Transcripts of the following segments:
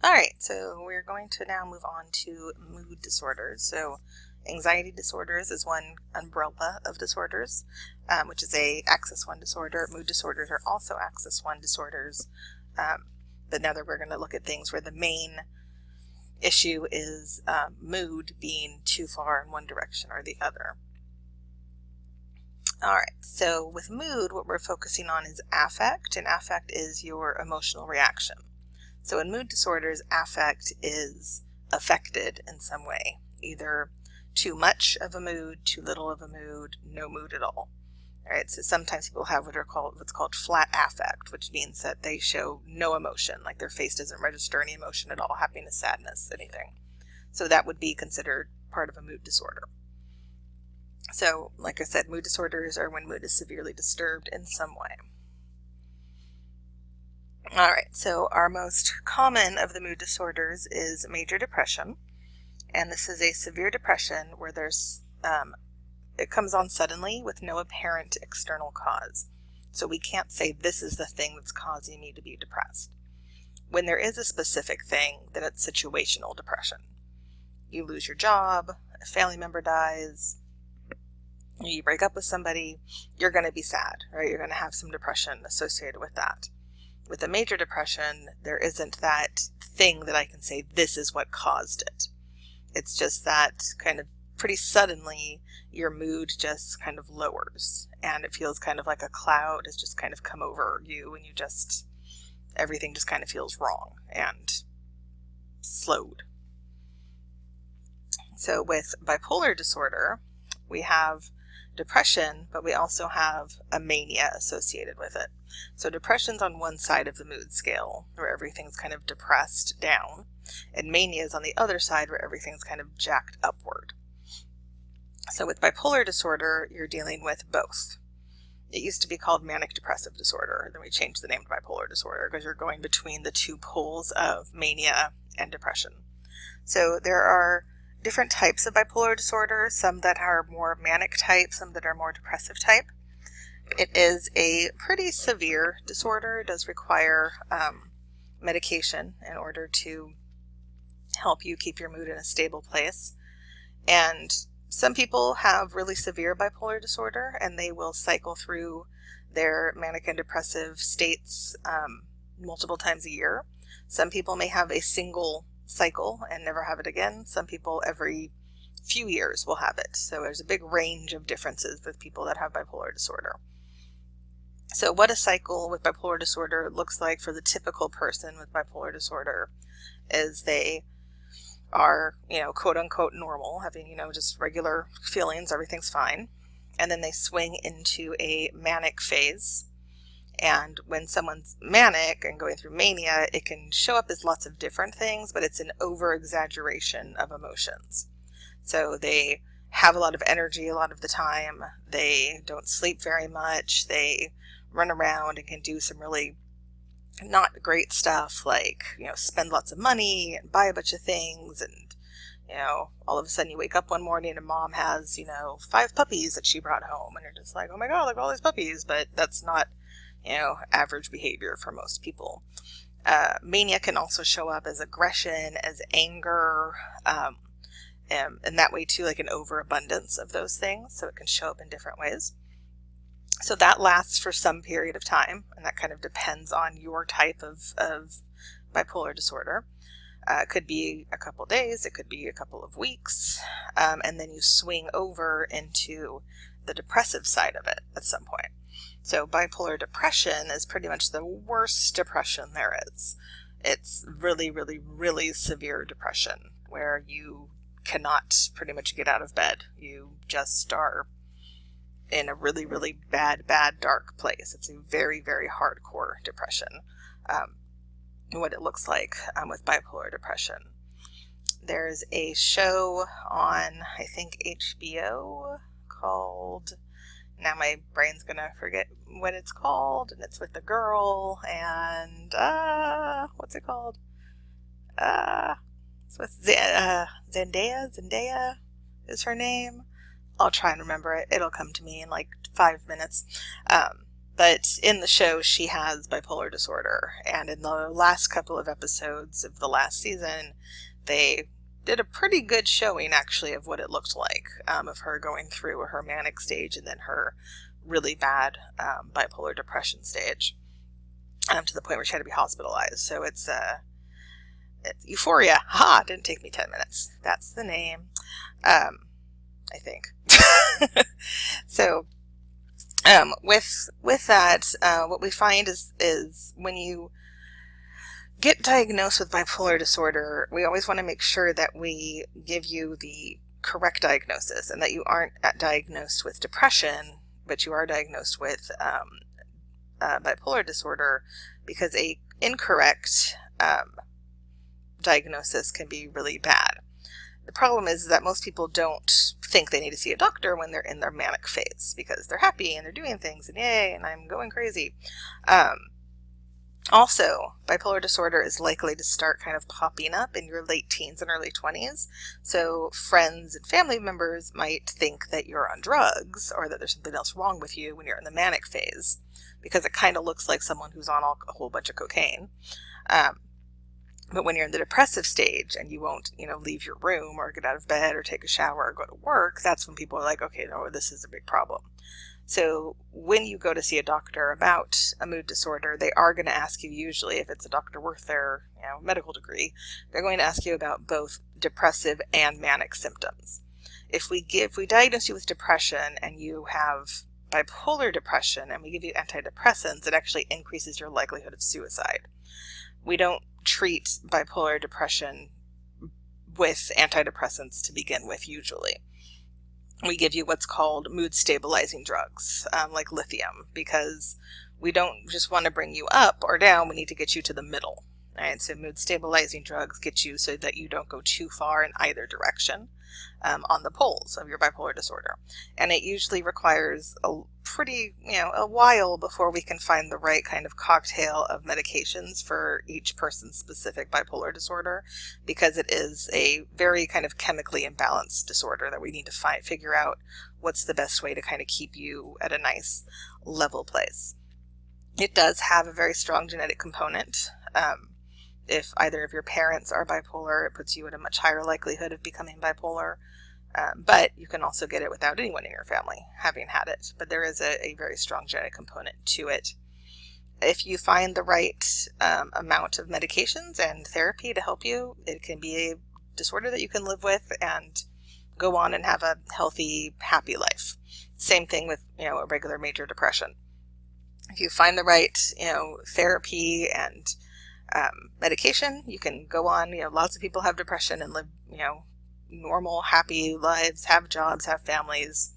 Alright, so we're going to now move on to mood disorders. So anxiety disorders is one umbrella of disorders, which is a Axis 1 disorder. Mood disorders are also Axis 1 disorders, but now that we're going to look at things where the main issue is mood being too far in one direction or the other. Alright, so with mood, what we're focusing on is affect, and affect is your emotional reaction. So in mood disorders, affect is affected in some way, either too much of a mood, too little of a mood, no mood at all. All right, so sometimes people have what's called flat affect, which means that they show no emotion, like their face doesn't register any emotion at all, happiness, sadness, anything. So that would be considered part of a mood disorder. So, like I said, mood disorders are when mood is severely disturbed in some way. Alright, so our most common of the mood disorders is major depression, and this is a severe depression where it comes on suddenly with no apparent external cause. So we can't say this is the thing that's causing me to be depressed. When there is a specific thing, then it's situational depression. You lose your job, a family member dies, you break up with somebody, you're going to be sad, right? You're going to have some depression associated with that. With a major depression, there isn't that thing that I can say this is what caused it. It's just that kind of pretty suddenly your mood just kind of lowers, and it feels kind of like a cloud has just kind of come over you, and everything just kind of feels wrong and slowed. So with bipolar disorder, we have depression, but we also have a mania associated with it. So depression's on one side of the mood scale, where everything's kind of depressed down, and mania is on the other side, where everything's kind of jacked upward. So with bipolar disorder, you're dealing with both. It used to be called manic depressive disorder, then we changed the name to bipolar disorder because you're going between the two poles of mania and depression. So there are different types of bipolar disorder, some that are more manic type, some that are more depressive type. It is a pretty severe disorder. It does require medication in order to help you keep your mood in a stable place. And some people have really severe bipolar disorder, and they will cycle through their manic and depressive states multiple times a year. Some people may have a single cycle and never have it again. Some people every few years will have it. So there's a big range of differences with people that have bipolar disorder. So what a cycle with bipolar disorder looks like for the typical person with bipolar disorder is they are, quote unquote normal, having, just regular feelings, everything's fine. And then they swing into a manic phase. And when someone's manic and going through mania, it can show up as lots of different things, but it's an over-exaggeration of emotions. So they have a lot of energy a lot of the time, they don't sleep very much, they run around and can do some really not great stuff like, spend lots of money and buy a bunch of things, and, all of a sudden you wake up one morning and mom has, 5 puppies that she brought home, and you're just like, oh my god, look at all these puppies, but that's not average behavior for most people. Mania can also show up as aggression, as anger, and that way too, like an overabundance of those things. So it can show up in different ways. So that lasts for some period of time, and that kind of depends on your type of bipolar disorder. It could be a couple days, it could be a couple of weeks, and then you swing over into the depressive side of it at some point. So bipolar depression is pretty much the worst depression there is. It's really, really, really severe depression where you cannot pretty much get out of bed. You just are in a really, really bad, dark place. It's a very, very hardcore depression, what it looks like with bipolar depression. There's a show on, I think, HBO called, now my brain's gonna forget what it's called, and it's with the girl, and what's it called? It's with Zendaya is her name. I'll try and remember it. It'll come to me in like 5 minutes. But in the show, she has bipolar disorder. And in the last couple of episodes of the last season, they did a pretty good showing, actually, of what it looked like, of her going through her manic stage and then her really bad bipolar depression stage, to the point where she had to be hospitalized. So it's Euphoria. Ha! Didn't take me 10 minutes. That's the name, I think. So with that, what we find is when you get diagnosed with bipolar disorder, we always want to make sure that we give you the correct diagnosis and that you aren't diagnosed with depression, but you are diagnosed with bipolar disorder, because a incorrect diagnosis can be really bad. The problem is that most people don't think they need to see a doctor when they're in their manic phase, because they're happy and they're doing things and yay, and I'm going crazy. Also, bipolar disorder is likely to start kind of popping up in your late teens and early 20s. So friends and family members might think that you're on drugs or that there's something else wrong with you when you're in the manic phase, because it kind of looks like someone who's on a whole bunch of cocaine. But when you're in the depressive stage and you won't, leave your room or get out of bed or take a shower or go to work, that's when people are like, okay, no, this is a big problem. So when you go to see a doctor about a mood disorder, they are going to ask you, usually, if it's a doctor worth their medical degree, they're going to ask you about both depressive and manic symptoms. If we diagnose you with depression and you have bipolar depression and we give you antidepressants, it actually increases your likelihood of suicide. We don't treat bipolar depression with antidepressants to begin with, usually. We give you what's called mood stabilizing drugs, like lithium, because we don't just want to bring you up or down, we need to get you to the middle. Right? So mood stabilizing drugs get you so that you don't go too far in either direction on the poles of your bipolar disorder. And it usually requires a while before we can find the right kind of cocktail of medications for each person's specific bipolar disorder, because it is a very kind of chemically imbalanced disorder that we need to figure out what's the best way to kind of keep you at a nice level place. It does have a very strong genetic component. If either of your parents are bipolar, it puts you at a much higher likelihood of becoming bipolar. But you can also get it without anyone in your family having had it. But there is a very strong genetic component to it. If you find the right amount of medications and therapy to help you, it can be a disorder that you can live with and go on and have a healthy, happy life. Same thing with, a regular major depression. If you find the right, therapy and medication, you can go on. Lots of people have depression and live, normal, happy lives, have jobs, have families,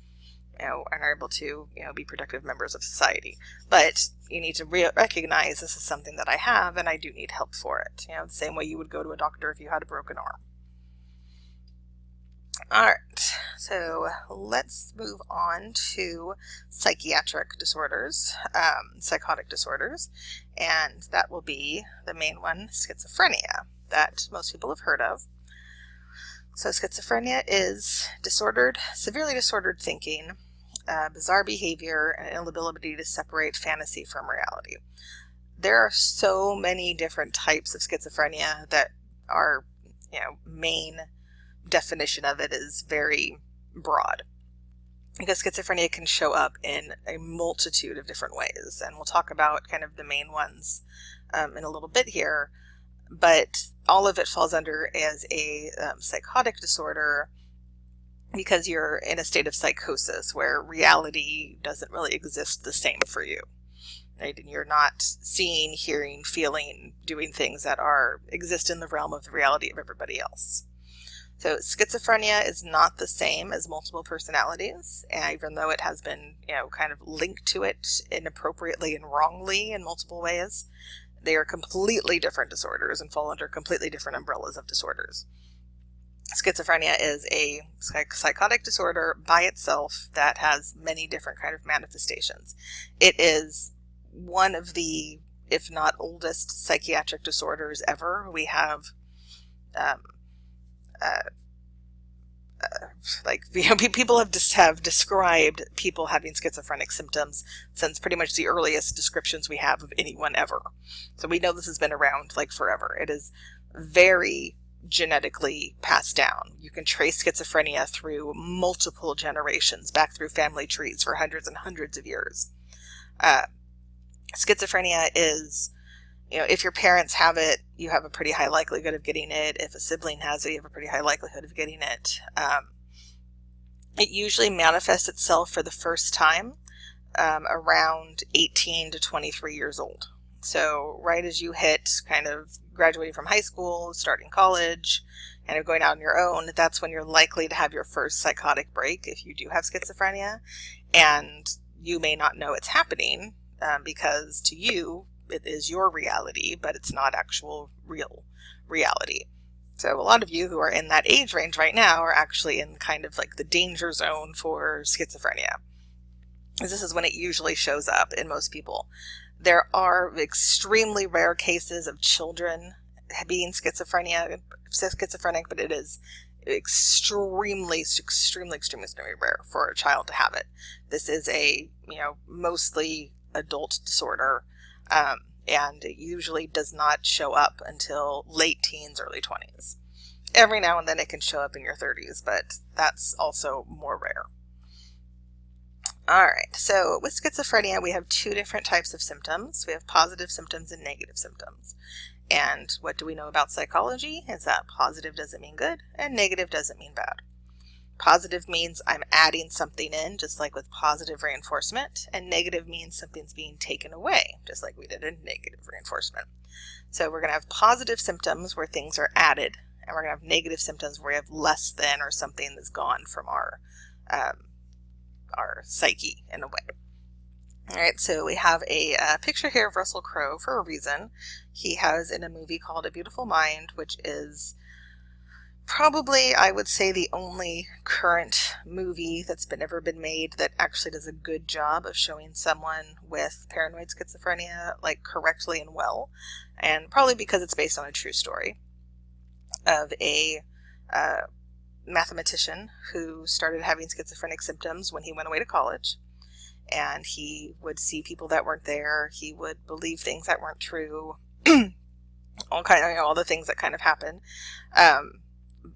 and are able to, be productive members of society. But you need to recognize this is something that I have and I do need help for it. The same way you would go to a doctor if you had a broken arm. All right, so let's move on to psychiatric disorders, psychotic disorders, and that will be the main one, schizophrenia, that most people have heard of. So schizophrenia is severely disordered thinking, bizarre behavior, and inability to separate fantasy from reality. There are so many different types of schizophrenia that are, main definition of it is very broad, because schizophrenia can show up in a multitude of different ways, and we'll talk about kind of the main ones in a little bit here, but all of it falls under as a psychotic disorder, because you're in a state of psychosis where reality doesn't really exist the same for you, right? And you're not seeing, hearing, feeling, doing things that exist in the realm of the reality of everybody else. So schizophrenia is not the same as multiple personalities, even though it has been, kind of linked to it inappropriately and wrongly in multiple ways. They are completely different disorders and fall under completely different umbrellas of disorders. Schizophrenia is a psychotic disorder by itself that has many different kind of manifestations. It is one of the, if not oldest, psychiatric disorders ever. We have like, people have described people having schizophrenic symptoms since pretty much the earliest descriptions we have of anyone ever. So we know this has been around like forever. It is very genetically passed down. You can trace schizophrenia through multiple generations, back through family trees for hundreds and hundreds of years. Schizophrenia is, if your parents have it, you have a pretty high likelihood of getting it. If a sibling has it, you have a pretty high likelihood of getting it. It usually manifests itself for the first time around 18 to 23 years old. So right as you hit kind of graduating from high school, starting college, and going out on your own, that's when you're likely to have your first psychotic break if you do have schizophrenia. And you may not know it's happening because to you, it is your reality, but it's not actual real reality. So a lot of you who are in that age range right now are actually in kind of like the danger zone for schizophrenia. This is when it usually shows up in most people. There are extremely rare cases of children being schizophrenic, but it is extremely rare for a child to have it. This is a, mostly adult disorder. And it usually does not show up until late teens, early 20s. Every now and then it can show up in your 30s, but that's also more rare. Alright, so with schizophrenia we have two different types of symptoms. We have positive symptoms and negative symptoms. And what do we know about psychology is that positive doesn't mean good and negative doesn't mean bad. Positive means I'm adding something in, just like with positive reinforcement, and negative means something's being taken away, just like we did in negative reinforcement. So we're going to have positive symptoms where things are added, and we're going to have negative symptoms where we have less than or something that's gone from our psyche in a way. Alright, so we have a picture here of Russell Crowe for a reason. He has in a movie called A Beautiful Mind, which is probably, I would say, the only current movie that's ever been made that actually does a good job of showing someone with paranoid schizophrenia, like, correctly and well. And probably because it's based on a true story of a mathematician who started having schizophrenic symptoms when he went away to college. And he would see people that weren't there. He would believe things that weren't true. All the things that kind of happen.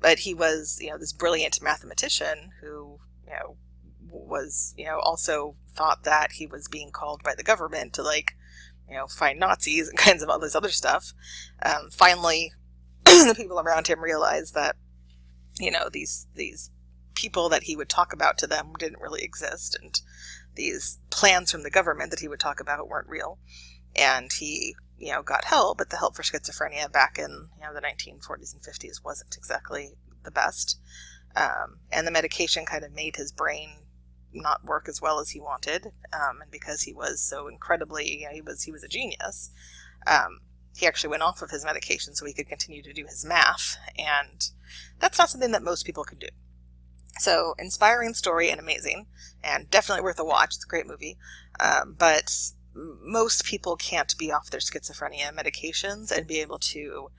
But he was, this brilliant mathematician who, was, also thought that he was being called by the government to, find Nazis and kinds of all this other stuff. Finally, the people around him realized that, these people that he would talk about to them didn't really exist, and these plans from the government that he would talk about weren't real. And he, got help, but the help for schizophrenia back in, the 1940s and 50s wasn't exactly the best. And the medication kind of made his brain not work as well as he wanted. And because he was so incredibly, he was a genius, he actually went off of his medication so he could continue to do his math. And that's not something that most people could do. So, inspiring story and amazing, and definitely worth a watch. It's a great movie. But most people can't be off their schizophrenia medications and be able to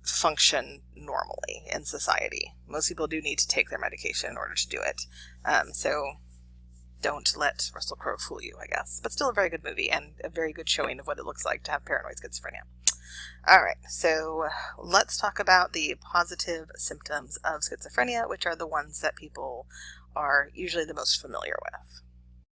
function normally in society. Most people do need to take their medication in order to do it. So don't let Russell Crowe fool you, I guess. But still a very good movie and a very good showing of what it looks like to have paranoid schizophrenia. Alright, so let's talk about the positive symptoms of schizophrenia, which are the ones that people are usually the most familiar with.